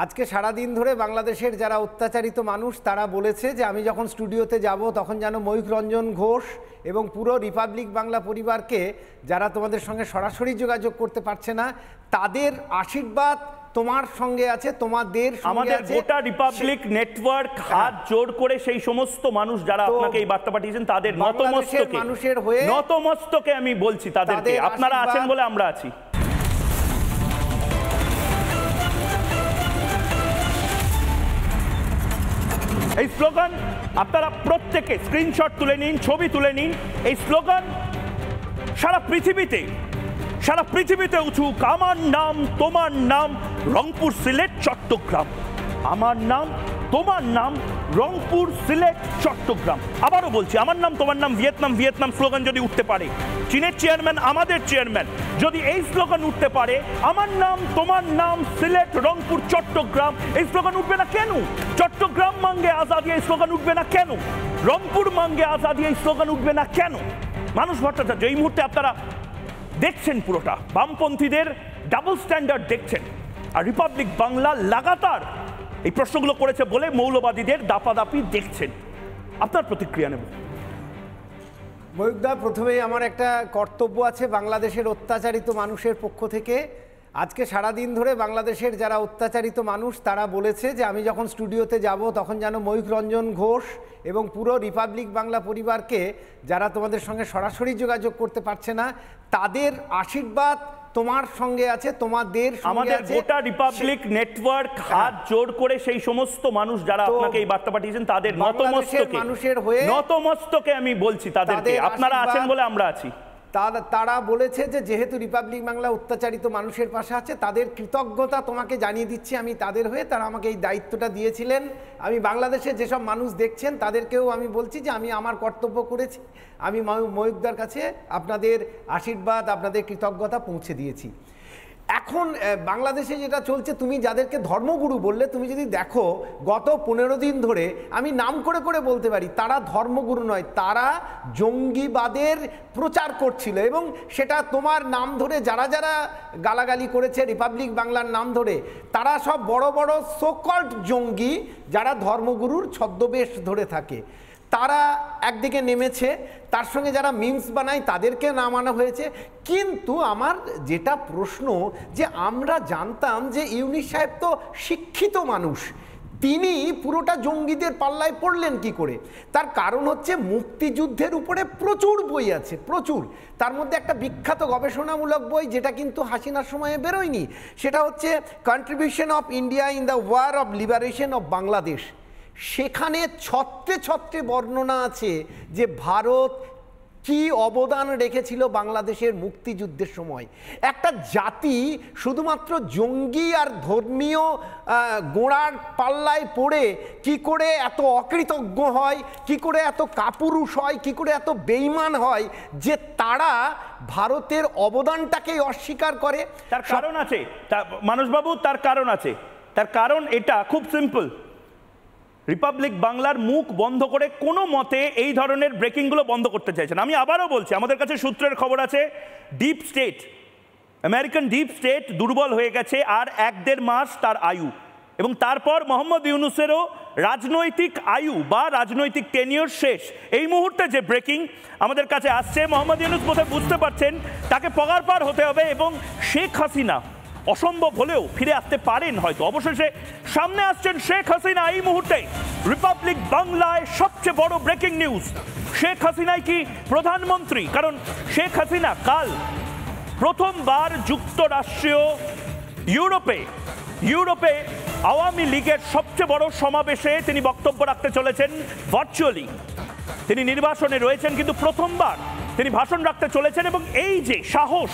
আজকে সারা দিন ধরে বাংলাদেশের যারা অত্যাচারিত মানুষ তারা বলেছে যে আমি যখন স্টুডিওতে যাব তখন যেন ময়ূখ রঞ্জন ঘোষ এবং পুরো রিপাবলিক বাংলা পরিবারকে যারা তোমাদের সঙ্গে সরাসরি যোগাযোগ করতে পারছে না তাদের আশীর্বাদ তোমার সঙ্গে আছে, তোমাদের আমাদের গোটা রিপাবলিক নেটওয়ার্ক হাত জোড় করে সেই সমস্ত মানুষ যারা আপনাকে এই বার্তা পাঠিয়েছেন তাদের নতমস্তকে আমি বলছি তাদেরকে আপনারা আছেন বলে আমরা আছি। এই স্লোগান আপনারা প্রত্যেকে স্ক্রিনশট তুলে নিন, ছবি তুলে নিন। এই স্লোগান সারা পৃথিবীতে উঠুক। আমার নাম তোমার নাম রংপুর সিলেট চট্টগ্রাম, আমার নাম তোমার নাম রংপুর সিলেট চট্টগ্রাম। আবারও বলছি, আমার নাম তোমার নাম ভিয়েতনাম স্লোগান যদি উঠতে পারে, চীনের চেয়ারম্যান আমাদের চেয়ারম্যান যদি এই স্লোগান উঠতে পারে, আমার নাম তোমার নাম সিলেট রংপুর চট্টগ্রাম, এই স্লোগান উঠবে না কেন? চট্টগ্রাম মাঙ্গে আজাদি এই স্লোগান উঠবে না কেন? রংপুর মাঙ্গে আজাদি এই স্লোগান উঠবে না কেন? মানুষ ভট্টাচার্য, এই মুহূর্তে আপনারা দেখছেন পুরোটা বামপন্থীদের ডাবল স্ট্যান্ডার্ড দেখছেন, আর রিপাবলিক বাংলা লাগাতার এই প্রশ্নগুলো করেছে বলে মৌলবাদীদের দাপাদাপি দেখছেন। আপনার প্রতিক্রিয়া নেব। ময়ূখদা, প্রথমেই আমার একটা কর্তব্য আছে বাংলাদেশের অত্যাচারিত মানুষের পক্ষ থেকে। আজকে সারা দিন ধরে বাংলাদেশের যারা অত্যাচারিত মানুষ তারা বলেছে যে আমি যখন স্টুডিওতে যাব তখন যেন ময়ূখ রঞ্জন ঘোষ এবং পুরো রিপাবলিক বাংলা পরিবারকে যারা তোমাদের সঙ্গে সরাসরি যোগাযোগ করতে পারছে না তাদের আশীর্বাদ তোমার সঙ্গে আছে, তোমাদের আমাদের গোটা রিপাবলিক নেটওয়ার্ক হাত জোড় করে সেই সমস্ত মানুষ যারা আপনাকে এই বার্তা পাঠিয়েছেন তাদের নতমস্তকে আমি বলছি তাদেরকে আপনারা আছেন বলে আমরা আছি। তারা বলেছে যে যেহেতু রিপাবলিক বাংলা অত্যাচারিত মানুষের পাশে আছে তাদের কৃতজ্ঞতা তোমাকে জানিয়ে দিচ্ছি আমি তাদের হয়ে। তারা আমাকে এই দায়িত্বটা দিয়েছিলেন। আমি বাংলাদেশে যেসব মানুষ দেখছেন তাদেরকেও আমি বলছি যে আমি আমার কর্তব্য করেছি, আমি ময়ূখদার কাছে আপনাদের আশীর্বাদ আপনাদের কৃতজ্ঞতা পৌঁছে দিয়েছি। এখন বাংলাদেশে যেটা চলছে, তুমি যাদেরকে ধর্মগুরু বললে, তুমি যদি দেখো গত 15 দিন ধরে আমি নাম করে করে বলতে পারি তারা ধর্মগুরু নয়, তারা জঙ্গিবাদের প্রচার করছিল এবং সেটা তোমার নাম ধরে যারা যারা গালাগালি করেছে রিপাবলিক বাংলার নাম ধরে তারা সব বড় বড় সোকল্ড জঙ্গি যারা ধর্মগুরুর ছদ্মবেশ ধরে থাকে। তারা একদিকে নেমেছে, তার সঙ্গে যারা মিমস বানায় তাদেরকে নামানো হয়েছে। কিন্তু আমার যেটা প্রশ্ন যে আমরা জানতাম যে ইউনূস সাহেব তো শিক্ষিত মানুষ, তিনি পুরোটা জঙ্গিদের পাল্লায় পড়লেন কি করে? তার কারণ হচ্ছে মুক্তিযুদ্ধের উপরে প্রচুর বই আছে, প্রচুর। তার মধ্যে একটা বিখ্যাত গবেষণামূলক বই যেটা কিন্তু হাসিনার সময়ে বেরোয়নি, সেটা হচ্ছে contribution of India in the war of liberation of Bangladesh. সেখানে ছত্রে ছত্রে বর্ণনা আছে যে ভারত কি অবদান রেখেছিল বাংলাদেশের মুক্তিযুদ্ধের সময়। একটা জাতি শুধুমাত্র জঙ্গি আর ধর্মীয় গোড়ার পাল্লায় পড়ে কি করে এত অকৃতজ্ঞ হয়, কি করে এত কাপুরুষ হয়, কি করে এত বেঈমান হয় যে তারা ভারতের অবদানটাকেই অস্বীকার করে? তার কারণ আছে মানসবাবু, তার কারণ আছে। তার কারণ এটা খুব সিম্পল। রিপাবলিক বাংলার মুখ বন্ধ করে কোনো মতে এই ধরনের ব্রেকিংগুলো বন্ধ করতে চাইছেন। আমি আবারও বলছি, আমাদের কাছে সূত্রের খবর আছে deep state, American deep state দুর্বল হয়ে গেছে আর 1-1.5 মাস তার আয়ু, এবং তারপর মোহাম্মদ ইউনূসেরও রাজনৈতিক আয়ু বা রাজনৈতিক টেনিওর শেষ। এই মুহূর্তে যে ব্রেকিং আমাদের কাছে আসছে, মোহাম্মদ ইউনূস বোধহয় বুঝতে পারছেন তাকে পগার পার হতে হবে এবং শেখ হাসিনা অসম্ভব হলেও ফিরে আসতে পারেন হয়তো। অবশেষে সামনে আসছেন শেখ হাসিনা। এই মুহূর্তে রিপাবলিক বাংলায় সবচেয়ে বড় ব্রেকিং নিউজ, শেখ হাসিনাই কি প্রধানমন্ত্রী? কারণ শেখ হাসিনা কাল প্রথমবার যুক্তরাষ্ট্রীয় ইউরোপে আওয়ামী লীগের সবচেয়ে বড় সমাবেশে তিনি বক্তব্য রাখতে চলেছেন ভার্চুয়ালি। তিনি নির্বাসনে রয়েছেন কিন্তু প্রথমবার তিনি ভাষণ রাখতে চলেছেন, এবং এই যে সাহস,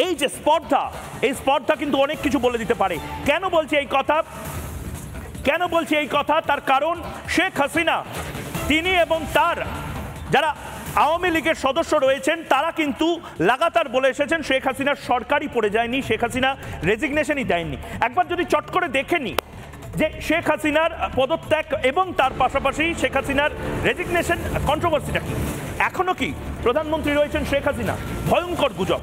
এই যে স্পর্ধা, এই স্পর্ধা কিন্তু অনেক কিছু বলে দিতে পারে। কেন বলছি এই কথা? তার কারণ শেখ হাসিনা তিনি এবং তার যারা আওয়ামী লীগের সদস্য রয়েছেন তারা কিন্তু লাগাতার বলে এসেছেন শেখ হাসিনার সরকারই পড়ে যায়নি, শেখ হাসিনা রেজিগনেশনই দেয়নি। একবার যদি চট করে দেখেনি যে শেখ হাসিনার পদত্যাগ এবং তার পাশাপাশি শেখ হাসিনার রেজিগনেশন কন্ট্রোভার্সিটা কি, এখনো কি প্রধানমন্ত্রী রয়েছেন শেখ হাসিনা? ভয়ঙ্কর গুজব।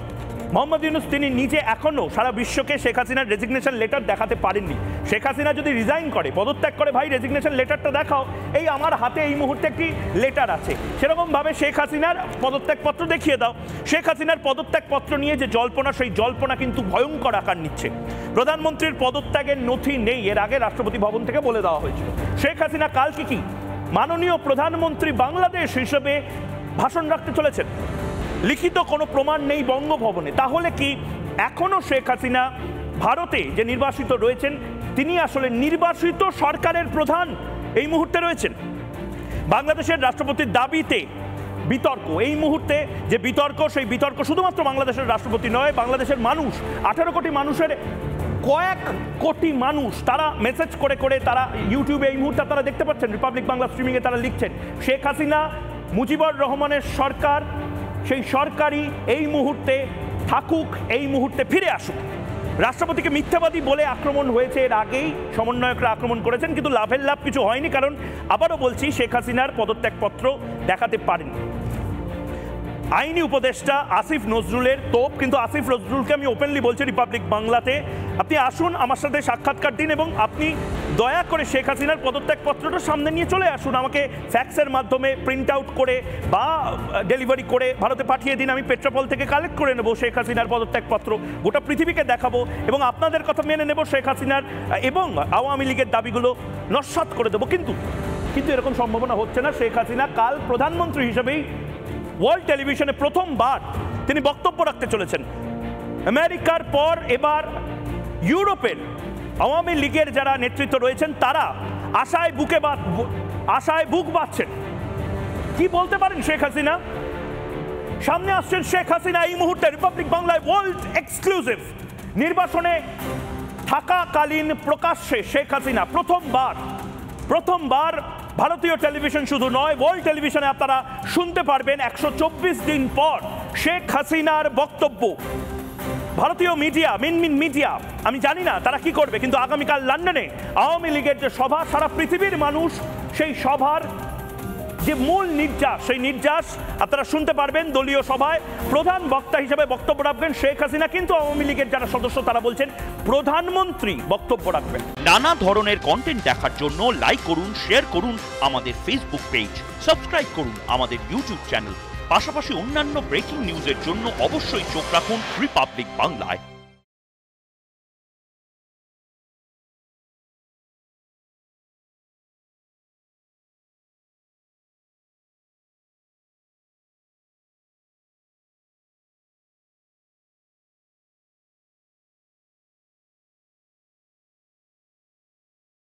মোহাম্মদ ইউনূস তিনি নিজে এখনো সারা বিশ্বকে শেখ হাসিনার রেজিগনেশন লেটার দেখাতে পারেননি। শেখ হাসিনা যদি রিজাইন করে, পদত্যাগ করে, ভাই রেজিগনেশন লেটারটা দেখাও, এই আমার হাতে এই মুহূর্তে একটি লেটার আছে, সেরকমভাবে শেখ হাসিনার পদত্যাগপত্র দেখিয়ে দাও। শেখ হাসিনার পদত্যাগপত্র নিয়ে যে জল্পনা, সেই জল্পনা কিন্তু ভয়ঙ্কর আকার নিচ্ছে। প্রধানমন্ত্রীর পদত্যাগের নথি নেই, এর আগে রাষ্ট্রপতি ভবন থেকে বলে দেওয়া হয়েছিল। শেখ হাসিনা কালকে কি মাননীয় প্রধানমন্ত্রী বাংলাদেশ হিসেবে ভাষণ রাখতে চলেছেন, লিখিত কোনো প্রমাণ নেই বঙ্গভবনে। তাহলে কি এখনো শেখ হাসিনা ভারতে যে নির্বাসিত রয়েছেন, তিনি আসলে নির্বাসিত সরকারের প্রধান এই মুহূর্তে রয়েছেন? বাংলাদেশের রাষ্ট্রপতির দাবিতে বিতর্ক, এই মুহূর্তে যে বিতর্ক, সেই বিতর্ক শুধুমাত্র বাংলাদেশের রাষ্ট্রপতি নয়, বাংলাদেশের মানুষ, 18 কোটি মানুষের কয়েক কোটি মানুষ তারা মেসেজ করে করে তারা ইউটিউবে এই মুহূর্তে তারা দেখতে পাচ্ছেন, রিপাবলিক বাংলা স্ট্রিমিংয়ে তারা লিখছেন, শেখ হাসিনা মুজিবুর রহমানের সরকার, সেই সরকারই এই মুহূর্তে থাকুক, এই মুহূর্তে ফিরে আসুক। রাষ্ট্রপতিকে মিথ্যাবাদী বলে আক্রমণ হয়েছে, এর আগেই সমন্বয়করা আক্রমণ করেছেন, কিন্তু লাভের লাভ কিছু হয়নি, কারণ আবারও বলছি শেখ হাসিনার পদত্যাগপত্র দেখাতে পারেন। আইনি উপদেষ্টা আসিফ নজরুলের তোপ, কিন্তু আসিফ নজরুলকে আমি ওপেনলি বলছি রিপাবলিক বাংলাতে, আপনি আসুন আমার সাথে সাক্ষাৎকার দিন এবং আপনি দয়া করে শেখ হাসিনার পদত্যাগপত্রটা সামনে নিয়ে চলে আসুন, আমাকে ফ্যাক্সের মাধ্যমে প্রিন্ট আউট করে বা ডেলিভারি করে ভারতে পাঠিয়ে দিন, আমি পেট্রোপল থেকে কালেক্ট করে নেব শেখ হাসিনার পদত্যাগপত্র, গোটা পৃথিবীকে দেখাবো এবং আপনাদের কথা মেনে নেব, শেখ হাসিনার এবং আওয়ামী লীগের দাবিগুলো নস্যাৎ করে দেবো। কিন্তু এরকম সম্ভাবনা হচ্ছে না। শেখ হাসিনা কাল প্রধানমন্ত্রী হিসেবেই ওয়ার্ল্ড টেলিভিশনে প্রথমবার তিনি বক্তব্য রাখতে চলেছেন। আমেরিকার পর এবার ইউরোপের আওয়ামী লীগের যারা নেতৃত্ব রয়েছেন তারা আশায় বুক বাঁধছেন। কি বলতে পারেন শেখ হাসিনা? সামনে আসছেন শেখ হাসিনা এই মুহূর্তে রিপাবলিক বাংলায় ওয়ার্ল্ড এক্সক্লুসিভ নির্বাসনে থাকাকালীন প্রকাশ্যে শেখ হাসিনা প্রথমবার ভারতীয় টেলিভিশন শুধু নয়, ওয়ার্ল্ড টেলিভিশনে আপনারা শুনতে পারবেন 124 দিন পর শেখ হাসিনার বক্তব্য। ভারতীয় মিডিয়া, মিডিয়া, আমি জানি না তারা কি করবে, কিন্তু আগামীকাল লন্ডনে আওয়ামী লীগের যে সভা, সারা পৃথিবীর মানুষ সেই সভার যে মূল নির্যাস, সেই নির্যাস আপনারা শুনতে পারবেন। দলীয় সভায় প্রধান বক্তা হিসেবে বক্তব্য রাখবেন শেখ হাসিনা, কিন্তু আওয়ামী লীগের যারা সদস্য তারা বলছেন প্রধানমন্ত্রী বক্তব্য রাখবেন। নানা ধরনের কন্টেন্ট দেখার জন্য লাইক করুন, শেয়ার করুন আমাদের ফেসবুক পেজ, সাবস্ক্রাইব করুন আমাদের ইউটিউব চ্যানেল, পাশাপাশি অন্যান্য ব্রেকিং নিউজের জন্য অবশ্যই চোখ রাখুন রিপাবলিক বাংলায়।